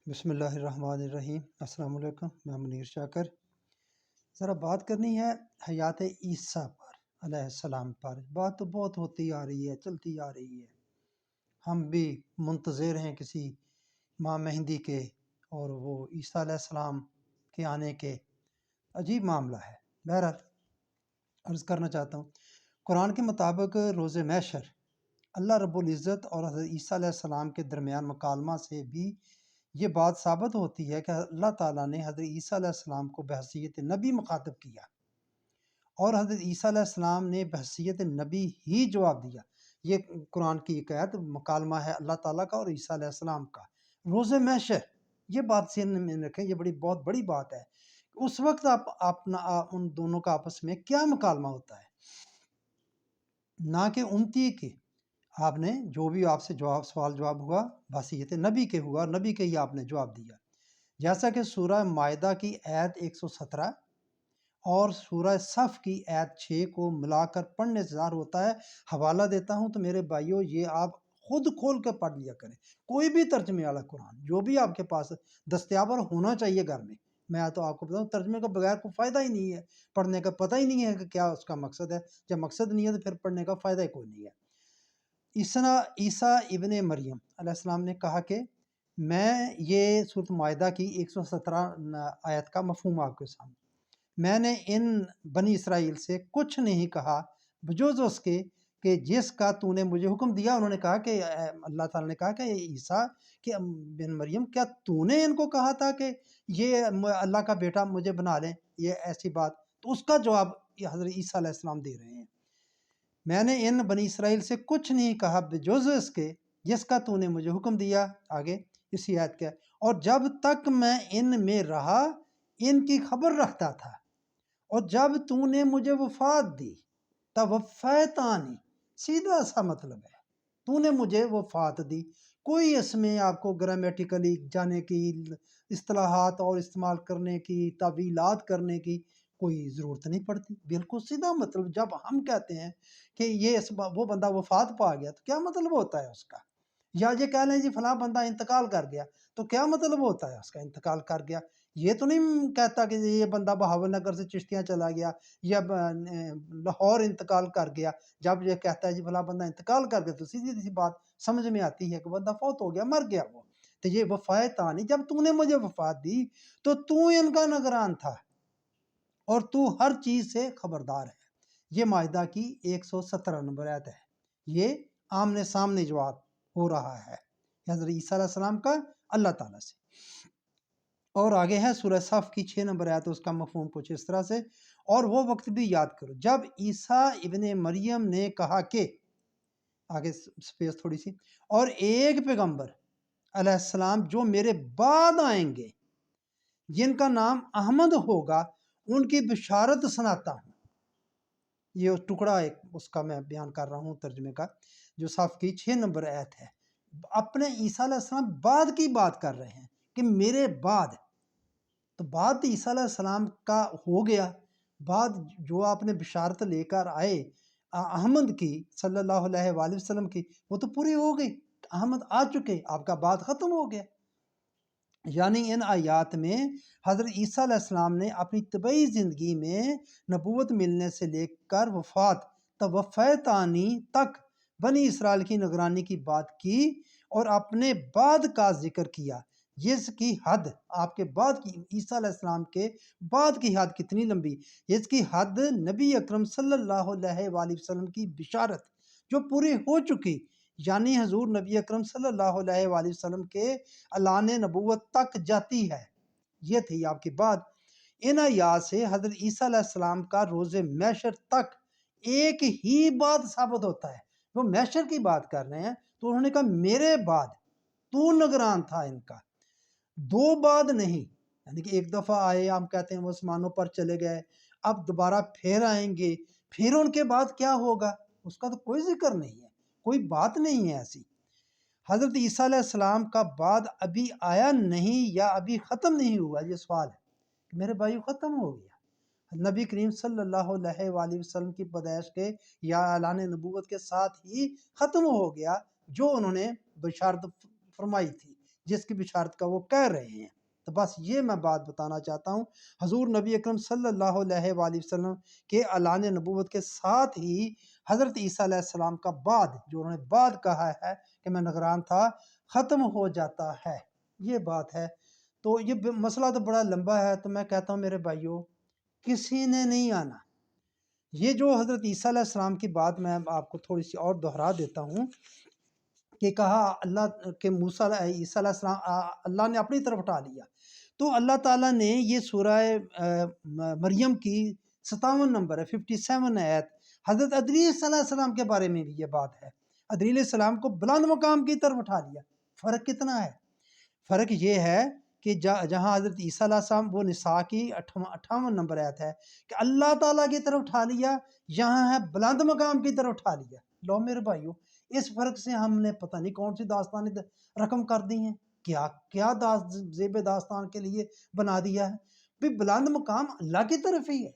بسم اللہ الرحمن الرحیم۔ السلام علیکم، میں منیر شاکر۔ ذرا بات کرنی ہے حیات عیسیٰ پر علیہ السلام پر۔ بات تو بہت ہوتی آ رہی ہے، چلتی آ رہی ہے، ہم بھی منتظر ہیں کسی ماہ مہندی کے اور وہ عیسیٰ علیہ السلام کے آنے کے۔ عجیب معاملہ ہے۔ بہرحال عرض کرنا چاہتا ہوں، قرآن کے مطابق روز محشر اللہ رب العزت اور حضرت عیسیٰ علیہ السلام کے درمیان مکالمہ سے بھی یہ بات ثابت ہوتی ہے کہ اللہ تعالیٰ نے حضرت عیسیٰ علیہ السلام کو بحیثیت نبی مخاطب کیا اور حضرت عیسیٰ علیہ السلام نے بحیثیت نبی ہی جواب دیا۔ یہ قرآن کی ایک آیت مکالمہ ہے اللہ تعالیٰ کا اور عیسیٰ علیہ السلام کا روز محشر۔ یہ بات ذہن میں رکھیں، یہ بہت بڑی بات ہے۔ اس وقت ان دونوں کا آپس میں کیا مکالمہ ہوتا ہے، نہ کہ امتی کے آپ نے جو بھی آپ سے سوال جواب ہوا بحیثیت نبی کے ہوا اور نبی کے ہی آپ نے جواب دیا، جیسا کہ سورہ مائدہ کی آیت 117 اور سورہ صف کی آیت 6 کو ملا کر پڑھنے سے ظاہر ہوتا ہے۔ حوالہ دیتا ہوں تو میرے بھائیوں یہ آپ خود کھول کے پڑھ لیا کریں، کوئی بھی ترجمے والا قرآن جو بھی آپ کے پاس دستیاب ہونا چاہیے گھر میں۔ میں تو آپ کو بتاؤں ترجمے کا بغیر کوئی فائدہ ہی نہیں ہے، پڑھنے کا پتہ ہی نہیں ہے کہ کیا اس کا مقصد ہے۔ جب مقصد نہیں ہے تو پھر پڑھنے کا فائدہ ہی کوئی نہیں ہے۔ عیسیٰ ابن مریم علیہ السلام نے کہا کہ میں یہ سورۃ مائدہ کی 117 آیت کا مفہوم آپ کے سامنے، میں نے ان بنی اسرائیل سے کچھ نہیں کہا بجوز اس کے کہ جس کا تو نے مجھے حکم دیا۔ انہوں نے کہا کہ اللہ تعالیٰ نے کہا کہ عیسیٰ کہ بن مریم کیا تو نے ان کو کہا تھا کہ یہ اللہ کا بیٹا مجھے بنا لیں، یہ ایسی بات؟ تو اس کا جواب حضرت عیسیٰ علیہ السلام دے رہے ہیں، میں نے ان بنی اسرائیل سے کچھ نہیں کہا بجوز اس کے جس کا تو نے مجھے حکم دیا۔ آگے اسی آیت کیا، اور جب تک میں ان میں رہا ان کی خبر رکھتا تھا، اور جب تو نے مجھے وفات دی توفیتانی، سیدھا سا مطلب ہے تو نے مجھے وفات دی۔ کوئی اس میں آپ کو گرامیٹیکلی جانے کی، اصطلاحات اور استعمال کرنے کی، تعویلات کرنے کی کوئی ضرورت نہیں پڑتی، بالکل سیدھا مطلب۔ جب ہم کہتے ہیں کہ وہ بندہ وفات پا گیا تو کیا مطلب ہوتا ہے اس کا؟ یا یہ کہہ لیں جی فلاں بندہ انتقال کر گیا تو کیا مطلب ہوتا ہے اس کا انتقال کر گیا؟ یہ تو نہیں کہتا کہ یہ بندہ بہاول نگر سے چشتیاں چلا گیا یا لاہور انتقال کر گیا۔ جب یہ کہتا ہے جی فلاں بندہ انتقال کر گیا تو سیدھی سی بات سمجھ میں آتی ہے کہ بندہ فوت ہو گیا، مر گیا وہ۔ تو یہ وفایتانی، جب تو نے مجھے وفات دی تو تو ان کا نگران تھا اور تو ہر چیز سے خبردار ہے۔ یہ مائدہ کی 117 نمبر آیت ہے۔ یہ آمنے سامنے جواب ہو رہا ہے حضرت عیسیٰ علیہ السلام کا اللہ تعالیٰ سے۔ اور آگے ہے سورہ صف کی 6 نمبر آیت، اس کا مفہوم کچھ اس طرح سے، اور وہ وقت بھی یاد کرو جب عیسیٰ ابن مریم نے کہا کہ، آگے سپیس تھوڑی سی، اور ایک پیغمبر علیہ السلام جو میرے بعد آئیں گے جن کا نام احمد ہوگا ان کی بشارت سناتا ہوں۔ یہ ٹکڑا ایک اس کا میں بیان کر رہا ہوں ترجمے کا، جو صف کی 6 نمبر آیت ہے۔ اپنے عیسیٰ علیہ السلام بعد کی بات کر رہے ہیں کہ میرے بعد، تو بعد عیسیٰ علیہ السلام کا ہو گیا، بعد جو آپ نے بشارت لے کر آئے احمد کی صلی اللہ علیہ وآلہ وسلم کی، وہ تو پوری ہو گئی، احمد آ چکے، آپ کا بعد ختم ہو گیا۔ یعنی ان آیات میں حضرت عیسیٰ علیہ السلام نے اپنی طبعی زندگی میں نبوت ملنے سے لے کر وفات توفیتانی تک بنی اسرائیل کی نگرانی کی بات کی اور اپنے بعد کا ذکر کیا، جس کی حد آپ کے بعد کی، عیسیٰ علیہ السلام کے بعد کی حد کتنی لمبی، اس کی حد نبی اکرم صلی اللہ علیہ وآلہ وسلم کی بشارت جو پوری ہو چکی، یعنی حضور نبی اکرم صلی اللہ علیہ وآلہ وسلم کے اعلان نبوت تک جاتی ہے۔ یہ تھی آپ کی بات۔ ان آیات سے حضرت عیسیٰ علیہ السلام کا روز محشر تک ایک ہی بات ثابت ہوتا ہے۔ وہ محشر کی بات کر رہے ہیں تو انہوں نے کہا میرے بعد تو نگران تھا ان کا، دو بعد نہیں، یعنی کہ ایک دفعہ آئے، ہم کہتے ہیں وہ آسمانوں پر چلے گئے، اب دوبارہ پھر آئیں گے، پھر ان کے بعد کیا ہوگا اس کا تو کوئی ذکر نہیں ہے، کوئی بات نہیں ہے ایسی۔ حضرت عیسیٰ علیہ السلام کا بعد ابھی آیا نہیں یا ابھی ختم نہیں ہوا، یہ سوال ہے۔ میرے بھائیو ختم ہو گیا، نبی کریم صلی اللہ علیہ وآلہ وسلم کی پیدائش کے یا اعلان نبوت کے ساتھ ہی ختم ہو گیا جو انہوں نے بشارت فرمائی تھی جس کی بشارت کا وہ کہہ رہے ہیں۔ تو بس یہ میں بات بتانا چاہتا ہوں، حضور نبی اکرم صلی اللہ علیہ وآلہ وسلم کے اعلان نبوت کے ساتھ ہی حضرت عیسیٰ علیہ السلام کا بعد جو انہوں نے بعد کہا ہے کہ میں نگران تھا، ختم ہو جاتا ہے، یہ بات ہے۔ تو یہ مسئلہ تو بڑا لمبا ہے، تو میں کہتا ہوں میرے بھائیوں، کسی نے نہیں آنا۔ یہ جو حضرت عیسیٰ علیہ السلام کی بات میں آپ کو تھوڑی سی اور دہرا دیتا ہوں کہ کہا اللہ کے عیسیٰ علیہ السلام اللہ نے اپنی طرف اٹھا لیا، تو اللہ تعالیٰ نے یہ سورہ مریم کی 57 نمبر ہے 57 آیت حضرت ادریس علیہ السلام کے بارے میں بھی یہ بات ہے، ادریس علیہ السلام کو بلند مقام کی طرف اٹھا لیا۔ فرق کتنا ہے؟ فرق یہ ہے کہ جہاں حضرت عیسیٰ علیہ السلام وہ نساء کی 58 نمبر آیت ہے کہ اللہ تعالیٰ کی طرف اٹھا لیا، یہاں ہے بلند مقام کی طرف اٹھا لیا۔ لو میرے بھائیو، اس فرق سے ہم نے پتہ نہیں کون سی داستانیں رقم کر دی ہیں، کیا زیب داستان کے لیے بنا دیا ہے۔ بھی بلند مقام اللہ کی طرف ہی ہے،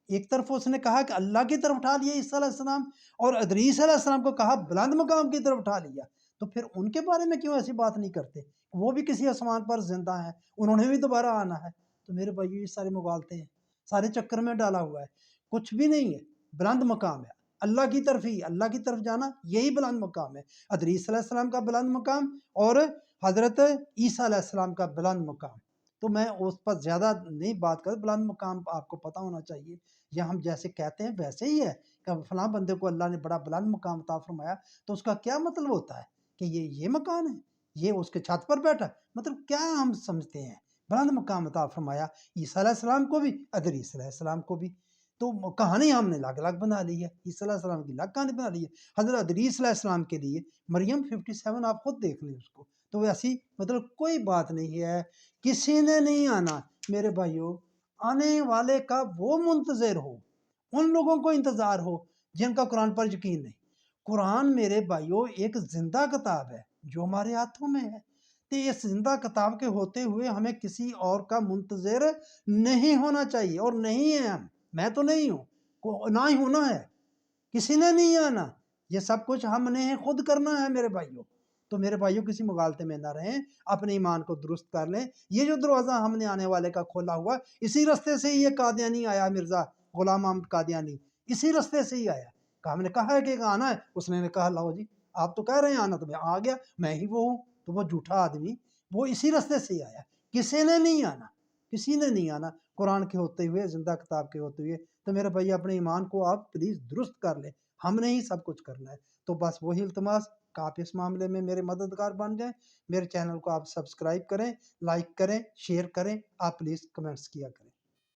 ایک طرف اس نے کہا کہ اللہ کی طرف اٹھا لیا عیسیٰ علیہ السلام، اور ادریس علیہ السلام کو کہا بلند مقام کی طرف اٹھا لیا، تو پھر ان کے بارے میں کیوں ایسی بات نہیں کرتے؟ وہ بھی کسی آسمان پر زندہ ہیں، انہوں نے بھی دوبارہ آنا ہے۔ تو میرے بھائیو، یہ سارے مغالطے ہیں، سارے چکر میں ڈالا ہوا ہے، کچھ بھی نہیں ہے، بلند مقام ہے اللہ کی طرف ہی، اللہ کی طرف جانا یہی بلند مقام ہے، ادریس علیہ السلام کا بلند مقام اور حضرت عیسیٰ علیہ السلام کا بلند مقام۔ تو میں اس پر زیادہ نہیں بات کر، بلند مقام آپ کو پتہ ہونا چاہیے، یا ہم جیسے کہتے ہیں ویسے ہی ہے کہ فلاں بندے کو اللہ نے بڑا بلند مقام عطا فرمایا، تو اس کا کیا مطلب ہوتا ہے کہ یہ مکان ہے، یہ اس کے چھت پر بیٹھا، مطلب کیا ہم سمجھتے ہیں؟ بلند مقام عطا فرمایا عیسیٰ علیہ السلام کو بھی، ادریس علیہ السلام کو بھی۔ تو کہانی ہم نے الگ الگ بنا لی ہے، عیسیٰ علیہ السلام کی الگ کہانی بنا لی ہے، حضرت ادریس علیہ السلام کے لیے مریم 57 آپ خود دیکھ لیں اس کو۔ تو ایسی مطلب کوئی بات نہیں ہے، کسی نے نہیں آنا میرے بھائیوں، آنے والے کا وہ منتظر ہو، ان لوگوں کو انتظار ہو جن کا قرآن پر یقین نہیں۔ قرآن میرے بھائیوں ایک زندہ کتاب ہے جو ہمارے ہاتھوں میں ہے، تو اس زندہ کتاب کے ہوتے ہوئے ہمیں کسی اور کا منتظر نہیں ہونا چاہیے، اور نہیں ہے ہم، میں تو نہیں ہوں، نہ ہی ہونا ہے، کسی نے نہیں آنا، یہ سب کچھ ہم نے خود کرنا ہے میرے بھائیوں۔ تو میرے بھائیوں، کسی مغالطے میں نہ رہیں، اپنے ایمان کو درست کر لیں۔ یہ جو دروازہ ہم نے آنے والے کا کھولا ہوا، اسی رستے سے یہ قادیانی آیا، مرزا غلام احمد قادیانی، اسی رستے سے ہی آیا۔ ہم نے کہا ہے کہ آنا ہے، اس نے کہا لاؤ جی، آپ تو کہہ رہے ہیں آنا، تو میں آ گیا، میں ہی وہ ہوں۔ تو وہ جھوٹا آدمی، وہ اسی رستے سے ہی آیا، کسی نے نہیں آنا، کسی نے نہیں آنا قرآن کے ہوتے ہوئے، زندہ کتاب کے ہوتے ہوئے۔ تو میرے بھائی، اپنے ایمان کو آپ پلیز درست کر لیں، ہم نے ہی سب کچھ کرنا ہے۔ تو بس وہی التماس کہ آپ اس معاملے میں میرے مددگار بن جائیں، میرے چینل کو آپ سبسکرائب کریں، لائک کریں، شیئر کریں، آپ پلیز کمنٹس کیا کریں۔